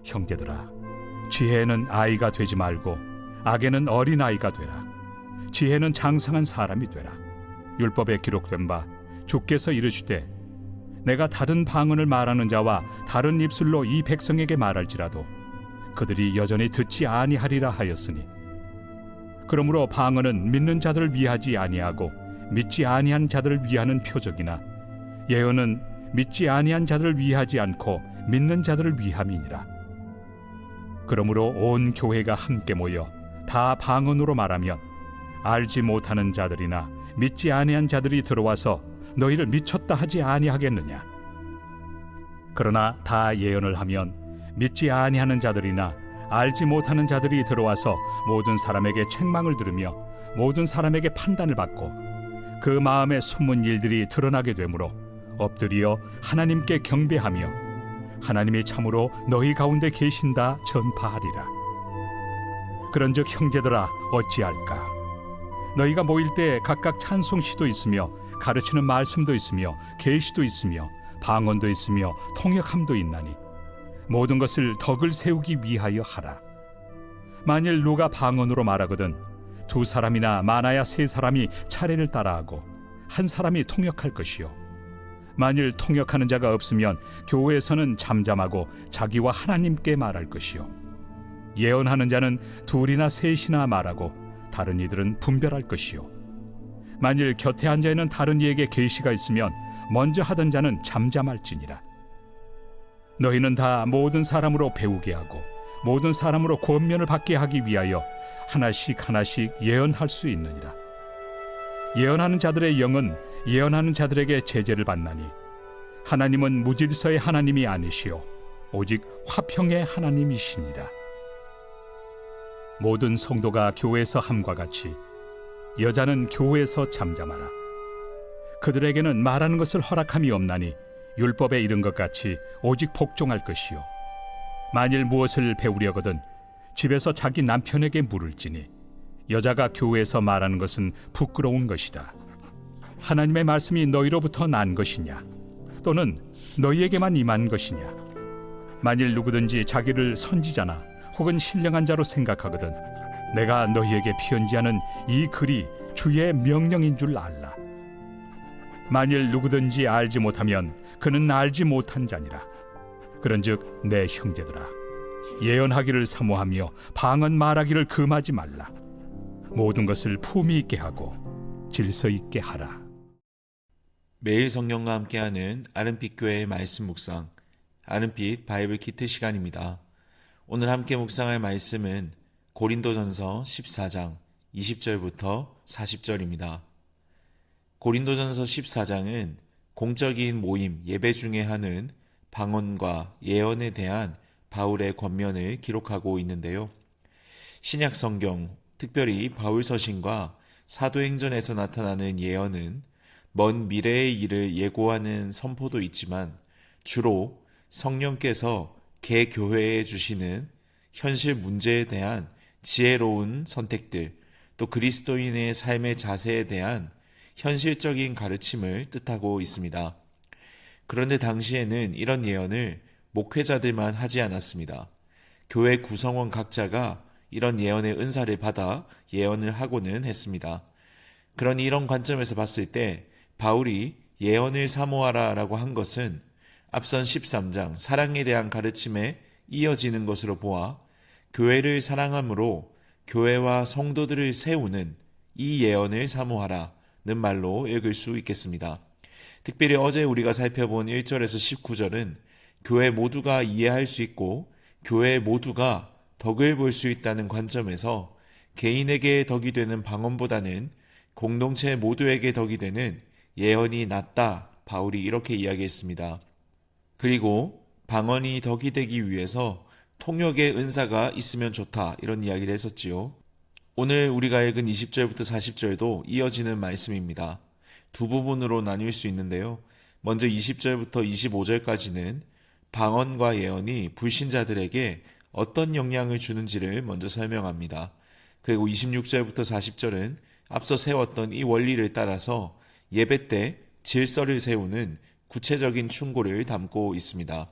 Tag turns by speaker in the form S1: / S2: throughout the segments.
S1: 형제들아, 지혜는 아이가 되지 말고 악에는 어린아이가 되라. 지혜는 장성한 사람이 되라. 율법에 기록된 바 주께서 이르시되 내가 다른 방언을 말하는 자와 다른 입술로 이 백성에게 말할지라도 그들이 여전히 듣지 아니하리라 하였으니, 그러므로 방언은 믿는 자들을 위하지 아니하고 믿지 아니한 자들을 위하는 표적이나 예언은 믿지 아니한 자들을 위하지 않고 믿는 자들을 위함이니라. 그러므로 온 교회가 함께 모여 다 방언으로 말하면 알지 못하는 자들이나 믿지 아니한 자들이 들어와서 너희를 미쳤다 하지 아니하겠느냐. 그러나 다 예언을 하면 믿지 아니하는 자들이나 알지 못하는 자들이 들어와서 모든 사람에게 책망을 들으며 모든 사람에게 판단을 받고 그 마음에 숨은 일들이 드러나게 되므로 엎드려 하나님께 경배하며 하나님이 참으로 너희 가운데 계신다 전파하리라. 그런즉 형제들아, 어찌할까? 너희가 모일 때 각각 찬송시도 있으며 가르치는 말씀도 있으며 계시도 있으며 방언도 있으며 통역함도 있나니 모든 것을 덕을 세우기 위하여 하라. 만일 누가 방언으로 말하거든 두 사람이나 많아야 세 사람이 차례를 따라하고 한 사람이 통역할 것이요, 만일 통역하는 자가 없으면 교회에서는 잠잠하고 자기와 하나님께 말할 것이요, 예언하는 자는 둘이나 셋이나 말하고 다른 이들은 분별할 것이요, 만일 곁에 앉아 있는 다른 이에게 계시가 있으면 먼저 하던 자는 잠잠할지니라. 너희는 다 모든 사람으로 배우게 하고 모든 사람으로 권면을 받게 하기 위하여 하나씩 하나씩 예언할 수 있느니라. 예언하는 자들의 영은 예언하는 자들에게 제재를 받나니 하나님은 무질서의 하나님이 아니시오 오직 화평의 하나님이시니라. 모든 성도가 교회에서 함과 같이 여자는 교회에서 잠잠하라. 그들에게는 말하는 것을 허락함이 없나니 율법에 이른 것 같이 오직 복종할 것이요, 만일 무엇을 배우려거든 집에서 자기 남편에게 물을지니 여자가 교회에서 말하는 것은 부끄러운 것이다. 하나님의 말씀이 너희로부터 난 것이냐 또는 너희에게만 임한 것이냐. 만일 누구든지 자기를 선지자나 혹은 신령한 자로 생각하거든 내가 너희에게 편지하는 이 글이 주의 명령인 줄 알라. 만일 누구든지 알지 못하면 그는 알지 못한 자니라. 그런즉 내 형제들아, 예언하기를 사모하며 방언 말하기를 금하지 말라. 모든 것을 품위 있게 하고 질서 있게 하라.
S2: 매일 성령과 함께하는 아름빛 교회의 말씀 묵상, 아름빛 바이블 키트 시간입니다. 오늘 함께 묵상할 말씀은 고린도전서 14장 20절부터 40절입니다. 고린도전서 14장은 공적인 모임, 예배 중에 하는 방언과 예언에 대한 바울의 권면을 기록하고 있는데요. 신약 성경, 특별히 바울 서신과 사도행전에서 나타나는 예언은 먼 미래의 일을 예고하는 선포도 있지만 주로 성령께서 개교회에 주시는 현실 문제에 대한 지혜로운 선택들, 또 그리스도인의 삶의 자세에 대한 현실적인 가르침을 뜻하고 있습니다. 그런데 당시에는 이런 예언을 목회자들만 하지 않았습니다. 교회 구성원 각자가 이런 예언의 은사를 받아 예언을 하고는 했습니다. 그러니 이런 관점에서 봤을 때 바울이 예언을 사모하라 라고 한 것은 앞선 13장 사랑에 대한 가르침에 이어지는 것으로 보아 교회를 사랑함으로 교회와 성도들을 세우는 이 예언을 사모하라 는 말로 읽을 수 있겠습니다. 특별히 어제 우리가 살펴본 1절에서 19절은 교회 모두가 이해할 수 있고 교회 모두가 덕을 볼 수 있다는 관점에서 개인에게 덕이 되는 방언보다는 공동체 모두에게 덕이 되는 예언이 낫다, 바울이 이렇게 이야기했습니다. 그리고 방언이 덕이 되기 위해서 통역의 은사가 있으면 좋다, 이런 이야기를 했었지요. 오늘 우리가 읽은 20절부터 40절도 이어지는 말씀입니다. 두 부분으로 나뉠 수 있는데요. 먼저 20절부터 25절까지는 방언과 예언이 불신자들에게 어떤 영향을 주는지를 먼저 설명합니다. 그리고 26절부터 40절은 앞서 세웠던 이 원리를 따라서 예배 때 질서를 세우는 구체적인 충고를 담고 있습니다.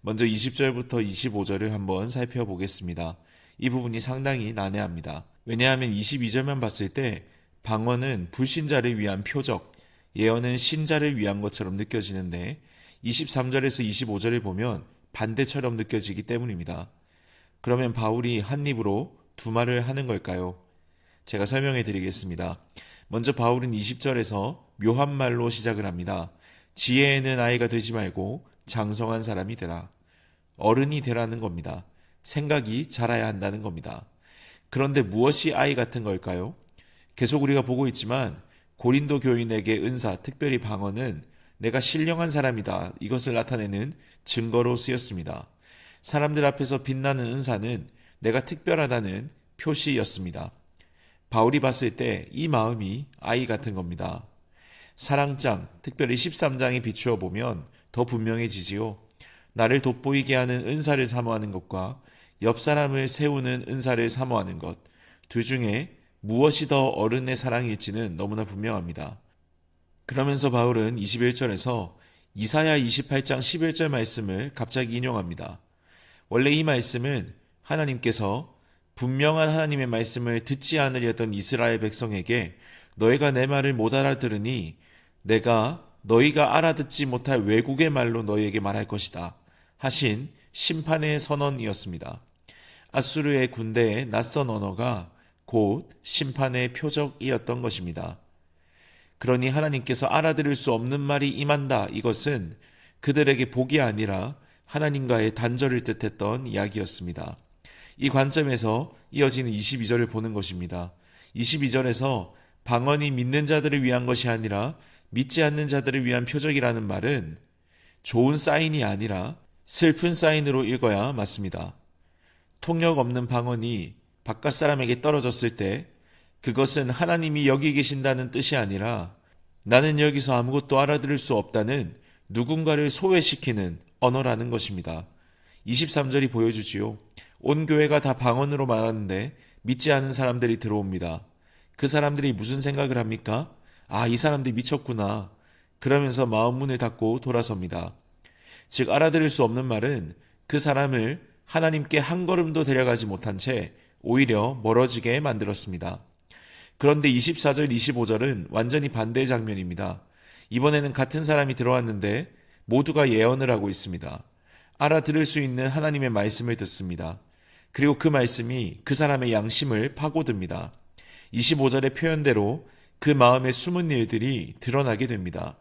S2: 먼저 20절부터 25절을 한번 살펴보겠습니다. 이 부분이 상당히 난해합니다. 왜냐하면 22절만 봤을 때 방언은 불신자를 위한 표적, 예언은 신자를 위한 것처럼 느껴지는데 23절에서 25절을 보면 반대처럼 느껴지기 때문입니다. 그러면 바울이 한 입으로 두 말을 하는 걸까요? 제가 설명해 드리겠습니다. 먼저 바울은 20절에서 묘한 말로 시작을 합니다. 지혜에는 아이가 되지 말고 장성한 사람이 되라. 어른이 되라는 겁니다. 생각이 자라야 한다는 겁니다. 그런데 무엇이 아이 같은 걸까요? 계속 우리가 보고 있지만 고린도 교인에게 은사, 특별히 방언은 내가 신령한 사람이다. 이것을 나타내는 증거로 쓰였습니다. 사람들 앞에서 빛나는 은사는 내가 특별하다는 표시였습니다. 바울이 봤을 때 이 마음이 아이 같은 겁니다. 사랑장, 특별히 13장에 비추어 보면 더 분명해지지요. 나를 돋보이게 하는 은사를 사모하는 것과 옆 사람을 세우는 은사를 사모하는 것, 둘 중에 무엇이 더 어른의 사랑일지는 너무나 분명합니다. 그러면서 바울은 21절에서 이사야 28장 11절 말씀을 갑자기 인용합니다. 원래 이 말씀은 하나님께서 분명한 하나님의 말씀을 듣지 않으려 했던 이스라엘 백성에게 너희가 내 말을 못 알아들으니 내가 너희가 알아듣지 못할 외국의 말로 너희에게 말할 것이다 하신 심판의 선언이었습니다. 아수르의 군대의 낯선 언어가 곧 심판의 표적이었던 것입니다. 그러니 하나님께서 알아들을 수 없는 말이 임한다. 이것은 그들에게 복이 아니라 하나님과의 단절을 뜻했던 이야기였습니다. 이 관점에서 이어지는 22절을 보는 것입니다. 22절에서 방언이 믿는 자들을 위한 것이 아니라 믿지 않는 자들을 위한 표적이라는 말은 좋은 사인이 아니라 슬픈 사인으로 읽어야 맞습니다. 통역 없는 방언이 바깥 사람에게 떨어졌을 때 그것은 하나님이 여기 계신다는 뜻이 아니라 나는 여기서 아무것도 알아들을 수 없다는 누군가를 소외시키는 언어라는 것입니다. 23절이 보여주지요. 온 교회가 다 방언으로 말하는데 믿지 않은 사람들이 들어옵니다. 그 사람들이 무슨 생각을 합니까? 아, 이 사람들이 미쳤구나. 그러면서 마음 문을 닫고 돌아섭니다. 즉 알아들을 수 없는 말은 그 사람을 하나님께 한 걸음도 데려가지 못한 채 오히려 멀어지게 만들었습니다. 그런데 24절, 25절은 완전히 반대의 장면입니다. 이번에는 같은 사람이 들어왔는데 모두가 예언을 하고 있습니다. 알아들을 수 있는 하나님의 말씀을 듣습니다. 그리고 그 말씀이 그 사람의 양심을 파고듭니다. 25절의 표현대로 그 마음의 숨은 일들이 드러나게 됩니다.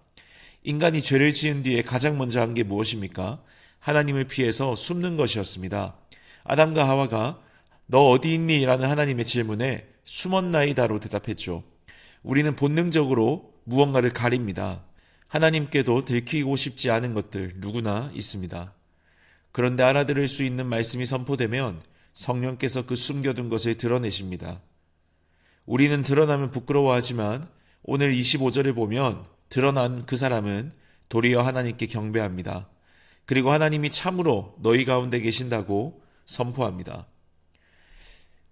S2: 인간이 죄를 지은 뒤에 가장 먼저 한 게 무엇입니까? 하나님을 피해서 숨는 것이었습니다. 아담과 하와가 너 어디 있니? 라는 하나님의 질문에 숨었나이다로 대답했죠. 우리는 본능적으로 무언가를 가립니다. 하나님께도 들키고 싶지 않은 것들 누구나 있습니다. 그런데 알아들을 수 있는 말씀이 선포되면 성령께서 그 숨겨둔 것을 드러내십니다. 우리는 드러나면 부끄러워하지만 오늘 25절을 보면 드러난 그 사람은 도리어 하나님께 경배합니다. 그리고 하나님이 참으로 너희 가운데 계신다고 선포합니다.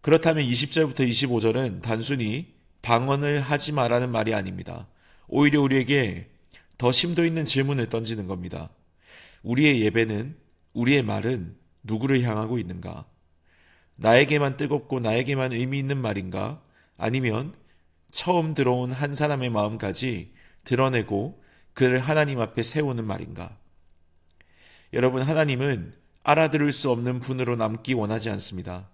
S2: 그렇다면 20절부터 25절은 단순히 방언을 하지 말라는 말이 아닙니다. 오히려 우리에게 더 심도 있는 질문을 던지는 겁니다. 우리의 예배는, 우리의 말은 누구를 향하고 있는가? 나에게만 뜨겁고 나에게만 의미 있는 말인가? 아니면 처음 들어온 한 사람의 마음까지 드러내고 그를 하나님 앞에 세우는 말인가? 여러분, 하나님은 알아들을 수 없는 분으로 남기 원하지 않습니다.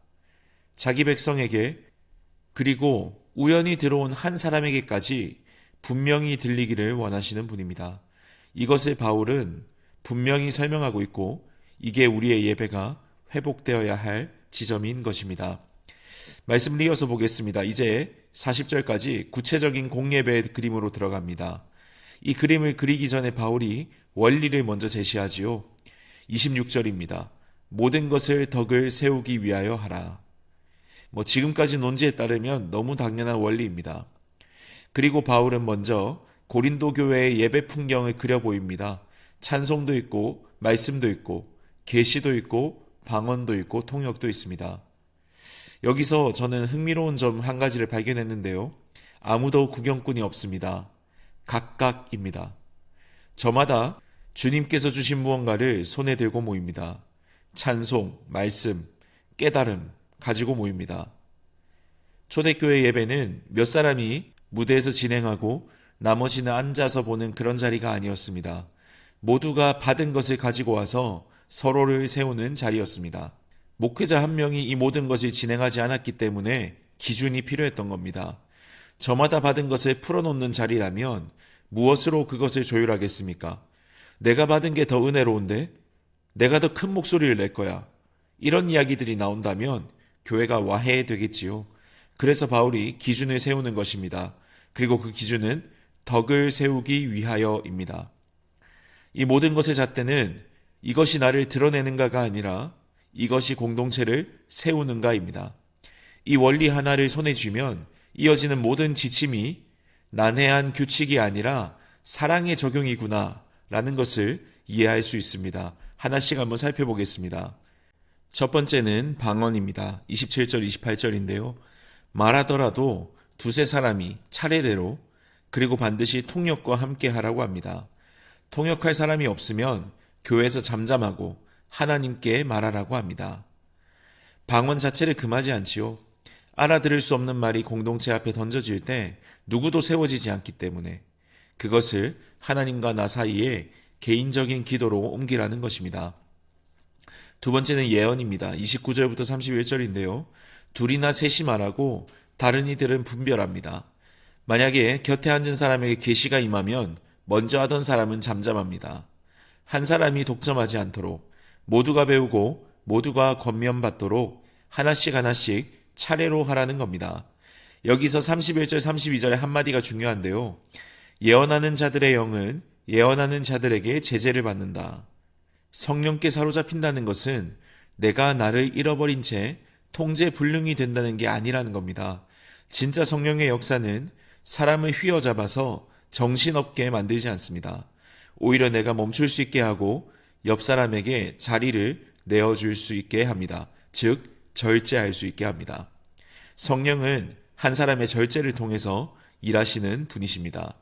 S2: 자기 백성에게 그리고 우연히 들어온 한 사람에게까지 분명히 들리기를 원하시는 분입니다. 이것을 바울은 분명히 설명하고 있고 이게 우리의 예배가 회복되어야 할 지점인 것입니다. 말씀을 이어서 보겠습니다. 이제 40절까지 구체적인 공예배의 그림으로 들어갑니다. 이 그림을 그리기 전에 바울이 원리를 먼저 제시하지요. 26절입니다. 모든 것을 덕을 세우기 위하여 하라. 지금까지 논지에 따르면 너무 당연한 원리입니다. 그리고 바울은 먼저 고린도 교회의 예배 풍경을 그려 보입니다. 찬송도 있고 말씀도 있고 계시도 있고 방언도 있고 통역도 있습니다. 여기서 저는 흥미로운 점 한 가지를 발견했는데요. 아무도 구경꾼이 없습니다. 각각입니다. 저마다 주님께서 주신 무언가를 손에 들고 모입니다. 찬송, 말씀, 깨달음 가지고 모입니다. 초대교회 예배는 몇 사람이 무대에서 진행하고 나머지는 앉아서 보는 그런 자리가 아니었습니다. 모두가 받은 것을 가지고 와서 서로를 세우는 자리였습니다. 목회자 한 명이 이 모든 것을 진행하지 않았기 때문에 기준이 필요했던 겁니다. 저마다 받은 것을 풀어놓는 자리라면 무엇으로 그것을 조율하겠습니까? 내가 받은 게 더 은혜로운데? 내가 더 큰 목소리를 낼 거야. 이런 이야기들이 나온다면 교회가 와해되겠지요. 그래서 바울이 기준을 세우는 것입니다. 그리고 그 기준은 덕을 세우기 위하여입니다. 이 모든 것의 잣대는 이것이 나를 드러내는가가 아니라 이것이 공동체를 세우는가입니다. 이 원리 하나를 손에 쥐면 이어지는 모든 지침이 난해한 규칙이 아니라 사랑의 적용이구나 라는 것을 이해할 수 있습니다. 하나씩 한번 살펴보겠습니다. 첫 번째는 방언입니다. 27절, 28절인데요. 말하더라도 두세 사람이 차례대로 그리고 반드시 통역과 함께 하라고 합니다. 통역할 사람이 없으면 교회에서 잠잠하고 하나님께 말하라고 합니다. 방언 자체를 금하지 않지요. 알아들을 수 없는 말이 공동체 앞에 던져질 때 누구도 세워지지 않기 때문에 그것을 하나님과 나 사이에 개인적인 기도로 옮기라는 것입니다. 두 번째는 예언입니다. 29절부터 31절인데요. 둘이나 셋이 말하고 다른 이들은 분별합니다. 만약에 곁에 앉은 사람에게 계시가 임하면 먼저 하던 사람은 잠잠합니다. 한 사람이 독점하지 않도록 모두가 배우고 모두가 권면받도록 하나씩 차례로 하라는 겁니다. 여기서 31절 32절의 한마디가 중요한데요. 예언하는 자들의 영은 예언하는 자들에게 제재를 받는다. 성령께 사로잡힌다는 것은 내가 나를 잃어버린 채 통제불능이 된다는 게 아니라는 겁니다. 진짜 성령의 역사는 사람을 휘어잡아서 정신없게 만들지 않습니다. 오히려 내가 멈출 수 있게 하고 옆 사람에게 자리를 내어줄 수 있게 합니다. 즉 절제할 수 있게 합니다. 성령은 한 사람의 절제를 통해서 일하시는 분이십니다.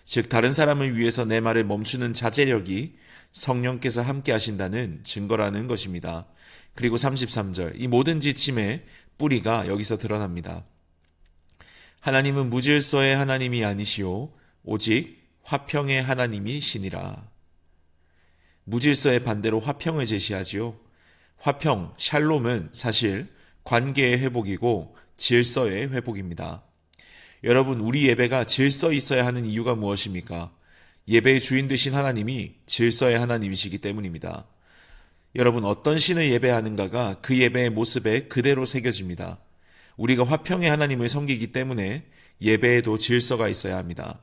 S2: 즉 다른 사람을 위해서 내 말을 멈추는 자제력이 성령께서 함께 하신다는 증거라는 것입니다. 그리고 33절, 이 모든 지침의 뿌리가 여기서 드러납니다. 하나님은 무질서의 하나님이 아니시오 오직 화평의 하나님이시니라. 무질서의 반대로 화평을 제시하지요. 화평, 샬롬은 사실 관계의 회복이고 질서의 회복입니다. 여러분, 우리 예배가 질서 있어야 하는 이유가 무엇입니까? 예배의 주인 되신 하나님이 질서의 하나님이시기 때문입니다. 여러분, 어떤 신을 예배하는가가 그 예배의 모습에 그대로 새겨집니다. 우리가 화평의 하나님을 섬기기 때문에 예배에도 질서가 있어야 합니다.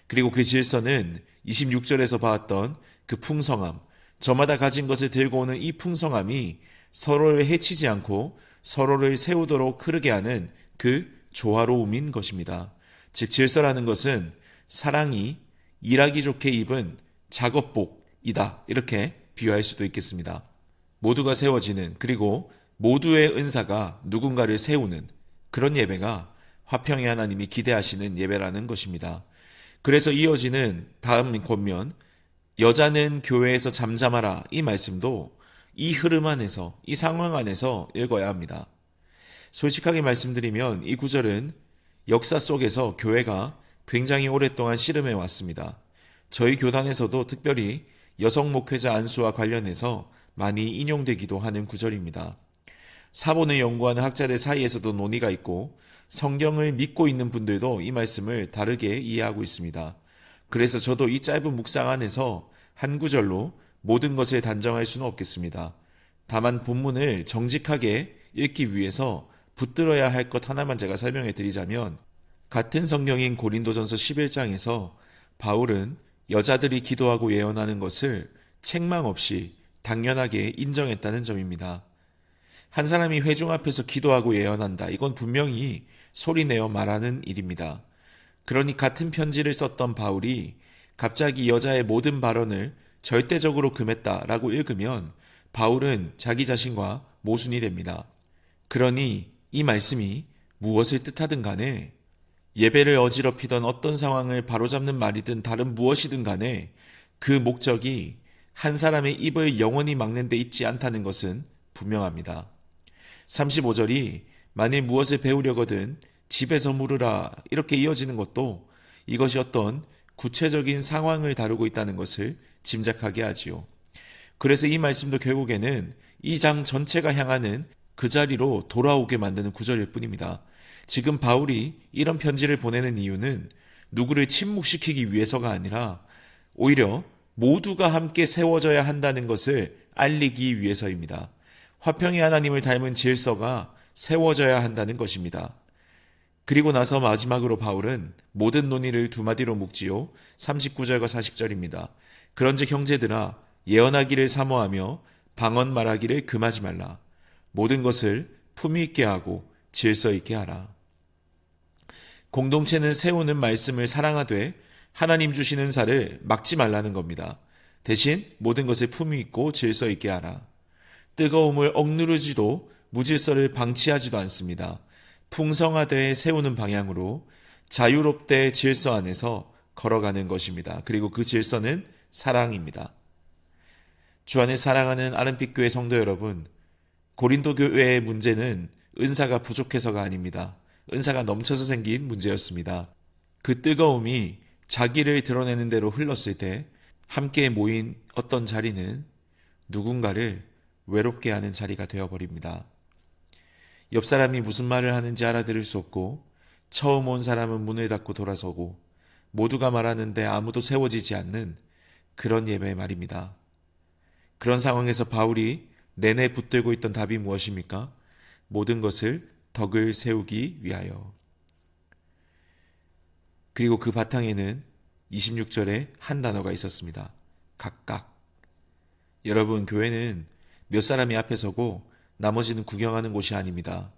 S2: 그리고 그 질서는 26절에서 봤던 그 풍성함, 저마다 가진 것을 들고 오는 이 풍성함이 서로를 해치지 않고 서로를 세우도록 흐르게 하는 그 조화로움인 것입니다. 즉 질서라는 것은 사랑이 일하기 좋게 입은 작업복이다, 이렇게 비유할 수도 있겠습니다. 모두가 세워지는, 그리고 모두의 은사가 누군가를 세우는 그런 예배가 화평의 하나님이 기대하시는 예배라는 것입니다. 그래서 이어지는 다음 권면, 여자는 교회에서 잠잠하라, 이 말씀도 이 흐름 안에서, 이 상황 안에서 읽어야 합니다. 솔직하게 말씀드리면 이 구절은 역사 속에서 교회가 굉장히 오랫동안 씨름해 왔습니다. 저희 교단에서도 특별히 여성 목회자 안수와 관련해서 많이 인용되기도 하는 구절입니다. 사본을 연구하는 학자들 사이에서도 논의가 있고 성경을 믿고 있는 분들도 이 말씀을 다르게 이해하고 있습니다. 그래서 저도 이 짧은 묵상 안에서 한 구절로 모든 것을 단정할 수는 없겠습니다. 다만 본문을 정직하게 읽기 위해서 붙들어야 할 것 하나만 제가 설명해 드리자면, 같은 성경인 고린도전서 11장에서 바울은 여자들이 기도하고 예언하는 것을 책망 없이 당연하게 인정했다는 점입니다. 한 사람이 회중 앞에서 기도하고 예언한다, 이건 분명히 소리내어 말하는 일입니다. 그러니 같은 편지를 썼던 바울이 갑자기 여자의 모든 발언을 절대적으로 금했다라고 읽으면 바울은 자기 자신과 모순이 됩니다. 그러니 이 말씀이 무엇을 뜻하든 간에, 예배를 어지럽히던 어떤 상황을 바로잡는 말이든 다른 무엇이든 간에 그 목적이 한 사람의 입을 영원히 막는 데 있지 않다는 것은 분명합니다. 35절이 만일 무엇을 배우려거든 집에서 물으라 이렇게 이어지는 것도 이것이 어떤 구체적인 상황을 다루고 있다는 것을 짐작하게 하지요. 그래서 이 말씀도 결국에는 이 장 전체가 향하는 그 자리로 돌아오게 만드는 구절일 뿐입니다. 지금 바울이 이런 편지를 보내는 이유는 누구를 침묵시키기 위해서가 아니라 오히려 모두가 함께 세워져야 한다는 것을 알리기 위해서입니다. 화평의 하나님을 닮은 질서가 세워져야 한다는 것입니다. 그리고 나서 마지막으로 바울은 모든 논의를 두 마디로 묶지요. 39절과 40절입니다. 그런즉 형제들아 예언하기를 사모하며 방언 말하기를 금하지 말라. 모든 것을 품위 있게 하고 질서 있게 하라. 공동체는 세우는 말씀을 사랑하되 하나님 주시는 살을 막지 말라는 겁니다. 대신 모든 것을 품위 있고 질서 있게 하라. 뜨거움을 억누르지도 무질서를 방치하지도 않습니다. 풍성하되 세우는 방향으로 자유롭되 질서 안에서 걸어가는 것입니다. 그리고 그 질서는 사랑입니다. 주 안에 사랑하는 아름빛 교회 성도 여러분, 고린도 교회의 문제는 은사가 부족해서가 아닙니다. 은사가 넘쳐서 생긴 문제였습니다. 그 뜨거움이 자기를 드러내는 대로 흘렀을 때 함께 모인 어떤 자리는 누군가를 외롭게 하는 자리가 되어버립니다. 옆 사람이 무슨 말을 하는지 알아들을 수 없고 처음 온 사람은 문을 닫고 돌아서고 모두가 말하는데 아무도 세워지지 않는 그런 예배 말입니다. 그런 상황에서 바울이 내내 붙들고 있던 답이 무엇입니까? 모든 것을 덕을 세우기 위하여. 그리고 그 바탕에는 26절에 한 단어가 있었습니다. 각각. 여러분, 교회는 몇 사람이 앞에 서고 나머지는 구경하는 곳이 아닙니다.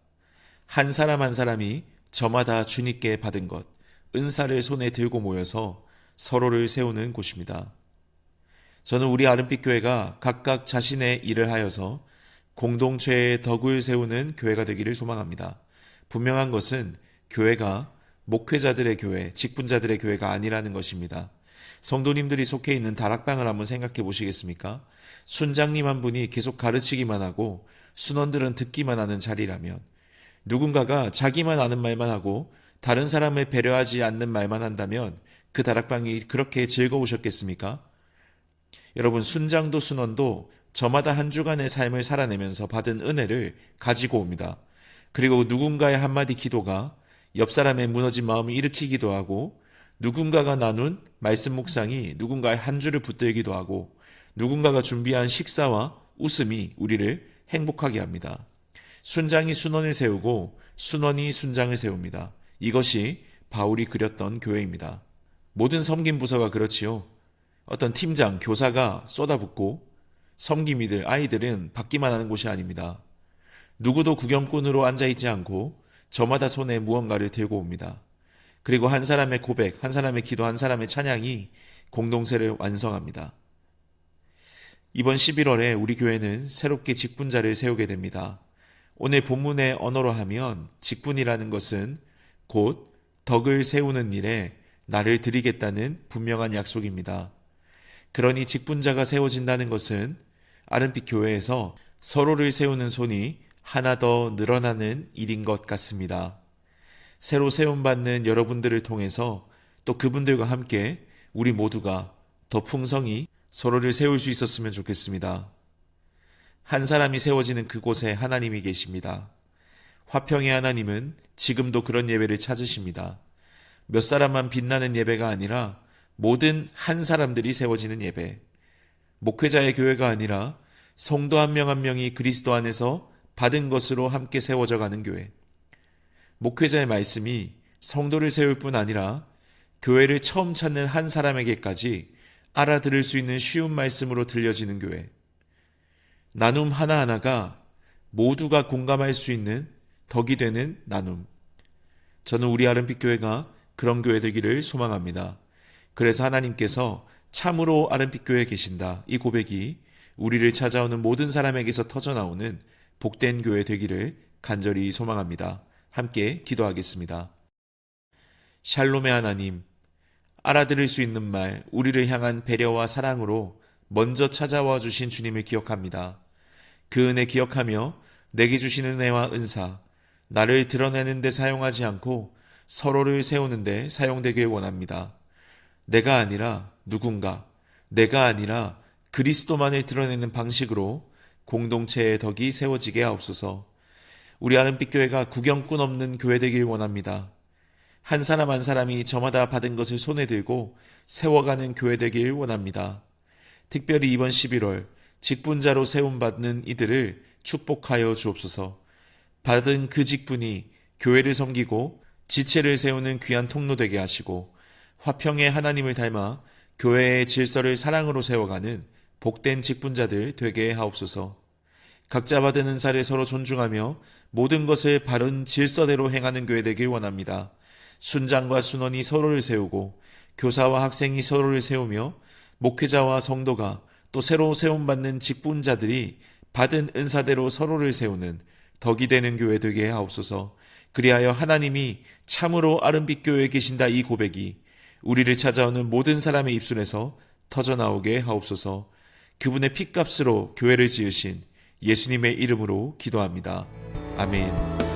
S2: 한 사람 한 사람이 저마다 주님께 받은 것, 은사를 손에 들고 모여서 서로를 세우는 곳입니다. 저는 우리 아름빛 교회가 각각 자신의 일을 하여서 공동체의 덕을 세우는 교회가 되기를 소망합니다. 분명한 것은 교회가 목회자들의 교회, 직분자들의 교회가 아니라는 것입니다. 성도님들이 속해 있는 다락방을 한번 생각해 보시겠습니까? 순장님 한 분이 계속 가르치기만 하고 순원들은 듣기만 하는 자리라면 누군가가 자기만 아는 말만 하고 다른 사람을 배려하지 않는 말만 한다면 그 다락방이 그렇게 즐거우셨겠습니까? 여러분, 순장도 순원도 저마다 한 주간의 삶을 살아내면서 받은 은혜를 가지고 옵니다. 그리고 누군가의 한마디 기도가 옆 사람의 무너진 마음을 일으키기도 하고 누군가가 나눈 말씀 묵상이 누군가의 한 주를 붙들기도 하고 누군가가 준비한 식사와 웃음이 우리를 행복하게 합니다. 순장이 순원을 세우고 순원이 순장을 세웁니다. 이것이 바울이 그렸던 교회입니다. 모든 섬김 부서가 그렇지요. 어떤 팀장, 교사가 쏟아붓고 섬김이들, 아이들은 받기만 하는 곳이 아닙니다. 누구도 구경꾼으로 앉아있지 않고 저마다 손에 무언가를 들고 옵니다. 그리고 한 사람의 고백, 한 사람의 기도, 한 사람의 찬양이 공동체를 완성합니다. 이번 11월에 우리 교회는 새롭게 직분자를 세우게 됩니다. 오늘 본문의 언어로 하면 직분이라는 것은 곧 덕을 세우는 일에 나를 드리겠다는 분명한 약속입니다. 그러니 직분자가 세워진다는 것은 아름빛 교회에서 서로를 세우는 손이 하나 더 늘어나는 일인 것 같습니다. 새로 세움받는 여러분들을 통해서 또 그분들과 함께 우리 모두가 더 풍성히 서로를 세울 수 있었으면 좋겠습니다. 한 사람이 세워지는 그곳에 하나님이 계십니다. 화평의 하나님은 지금도 그런 예배를 찾으십니다. 몇 사람만 빛나는 예배가 아니라 모든 한 사람들이 세워지는 예배. 목회자의 교회가 아니라 성도 한 명 한 명이 그리스도 안에서 받은 것으로 함께 세워져 가는 교회. 목회자의 말씀이 성도를 세울 뿐 아니라 교회를 처음 찾는 한 사람에게까지 알아들을 수 있는 쉬운 말씀으로 들려지는 교회. 나눔 하나하나가 모두가 공감할 수 있는 덕이 되는 나눔. 저는 우리 아름빛 교회가 그런 교회 되기를 소망합니다. 그래서 하나님께서 참으로 아름빛 교회에 계신다. 이 고백이 우리를 찾아오는 모든 사람에게서 터져나오는 복된 교회 되기를 간절히 소망합니다. 함께 기도하겠습니다. 샬롬의 하나님, 알아들을 수 있는 말, 우리를 향한 배려와 사랑으로 먼저 찾아와 주신 주님을 기억합니다. 그 은혜 기억하며 내게 주신 은혜와 은사, 나를 드러내는 데 사용하지 않고 서로를 세우는 데 사용되길 원합니다. 내가 아니라 누군가, 내가 아니라 그리스도만을 드러내는 방식으로 공동체의 덕이 세워지게 하옵소서. 우리 아름빛교회가 구경꾼 없는 교회 되길 원합니다. 한 사람 한 사람이 저마다 받은 것을 손에 들고 세워가는 교회 되길 원합니다. 특별히 이번 11월 직분자로 세움받는 이들을 축복하여 주옵소서. 받은 그 직분이 교회를 섬기고 지체를 세우는 귀한 통로 되게 하시고 화평의 하나님을 닮아 교회의 질서를 사랑으로 세워가는 복된 직분자들 되게 하옵소서. 각자 받은 은사를 서로 존중하며 모든 것을 바른 질서대로 행하는 교회 되길 원합니다. 순장과 순원이 서로를 세우고 교사와 학생이 서로를 세우며 목회자와 성도가 또 새로 세움받는 직분자들이 받은 은사대로 서로를 세우는 덕이 되는 교회 되게 하옵소서. 그리하여 하나님이 참으로 아름빛 교회에 계신다 이 고백이 우리를 찾아오는 모든 사람의 입술에서 터져나오게 하옵소서. 그분의 핏값으로 교회를 지으신 예수님의 이름으로 기도합니다. 아멘.